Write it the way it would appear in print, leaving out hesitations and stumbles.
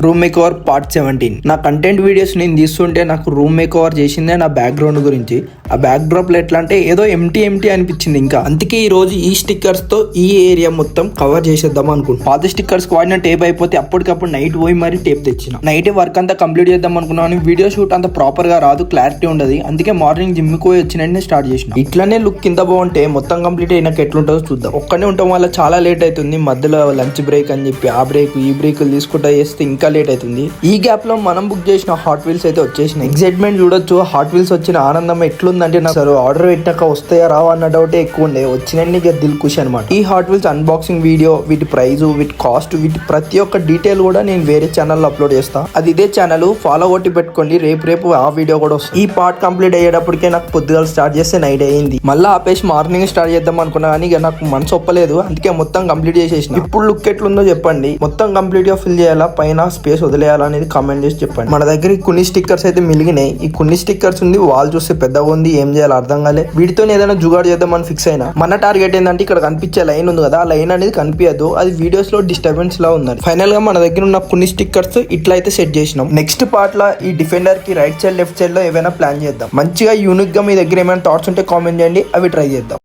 Room makeover part 17. నా content videos నేను తీస్తుంటే నాకు రూమ్ మేకవర్ చేసిందే నా బ్యాక్గ్రౌండ్ గురించి. ఆ బ్యాక్ డ్రాప్ లో ఎట్లా అంటే ఏదో ఎంటీ అనిపించింది. ఇంకా అందుకే ఈ రోజు ఈ స్టిక్కర్స్ తో ఈ ఏరియా మొత్తం కవర్ చేసేద్దాం అనుకుంటున్నాను. పాత స్టిక్కర్స్ వాడిన టేప్ అయిపోతే అప్పటికప్పుడు నైట్ పోయి మరి టేప్ తెచ్చిన. నైట్ వర్క్ అంతా కంప్లీట్ చేద్దాం అనుకున్నాను. వీడియో షూట్ అంత ప్రాపర్ గా రాదు, క్లారిటీ ఉండదు. అందుకే మార్నింగ్ జిమ్ కి పోయి వచ్చిన స్టార్ట్ చేసిన. ఇట్లానే లుక్ కింద బాగుంటే మొత్తం కంప్లీట్ అయినాక ఎట్లుంటుందో చూద్దాం. ఒక్కనే ఉండటం వల్ల చాలా లేట్ అవుతుంది. మధ్యలో లంచ్ బ్రేక్ అని చెప్పి ఆ బ్రేక్ ఈ బ్రేక్ తీసుకుంటా చేస్తే ఇంకా లేట్ అవుతుంది. ఈ గ్యాప్ లో మనం బుక్ చేసిన హాట్ వీల్స్ అయితే వచ్చేసినాయి. ఎక్సైట్మెంట్ చూడొచ్చు. హాట్ వీల్స్ వచ్చిన ఆనందం ఎట్లుందంటే నాకు అసలు ఆర్డర్ పెట్టాక వస్తాయా రావా అన్న డౌటే ఎక్కువ ఉండే. వచ్చినండి దిల్ ఖుషి అనమాట. ఈ హాట్ వీల్స్ అన్బాక్సింగ్ వీడియో, వీటి ప్రైస్, వీటి కాస్ట్, వీటి ప్రతి ఒక్క డీటెయిల్ కూడా నేను వేరే ఛానల్లో అప్లోడ్ చేస్తా. అది ఇదే ఛానల్, ఫాలో కొట్టి పెట్టుకోండి. రేపు ఆ వీడియో కూడా వస్తుంది. ఈ పార్ట్ కంప్లీట్ అయ్యేటప్పటికే నాకు పొద్దుగాల స్టార్ట్ చేస్తే నైట్ అయ్యింది. మళ్ళీ ఆపేసి మార్నింగ్ స్టార్ట్ చేద్దాం అనుకున్నా కానీ ఇక నాకు మనసు ఒప్పలేదు. అందుకే మొత్తం కంప్లీట్ చేసేసిన. ఇప్పుడు లుక్ ఎట్లుందో చెప్పండి. మొత్తం కంప్లీట్ గా ఫిల్ చేయాలా, పైన స్పేస్ వదిలేయాలనేది కామెంట్ చేసి చెప్పండి. మన దగ్గర కొన్ని స్టిక్కర్స్ అయితే మిలిగినాయి. ఈ కొన్ని స్టిక్కర్స్ ఉంది, వాల్ చూస్తే పెద్దగా ఉంది, ఏం చేయాలో అర్థం కాలే. వీటితో ఏదైనా జుగాడు చేద్దామని ఫిక్స్ అయినా. మన టార్గెట్ ఏంటంటే ఇక్కడ కనిపించే లైన్ ఉంది కదా, ఆ లైన్ అనేది కనిపించదు. అది వీడియోస్ లో డిస్టర్బెన్స్ లా ఉంది. ఫైనల్ గా మన దగ్గర ఉన్న కొన్ని స్టిక్కర్స్ ఇట్లా అయితే సెట్ చేసినాం. నెక్స్ట్ పార్ట్ లో ఈ డిఫెండర్ కి రైట్ సైడ్ లెఫ్ట్ సైడ్ లో ఏమైనా ప్లాన్ చేద్దాం. మంచిగా యూనిక్ గా మీ దగ్గర ఏమైనా థాట్స్ ఉంటే కామెంట్ చేయండి, అవి ట్రై చేద్దాం.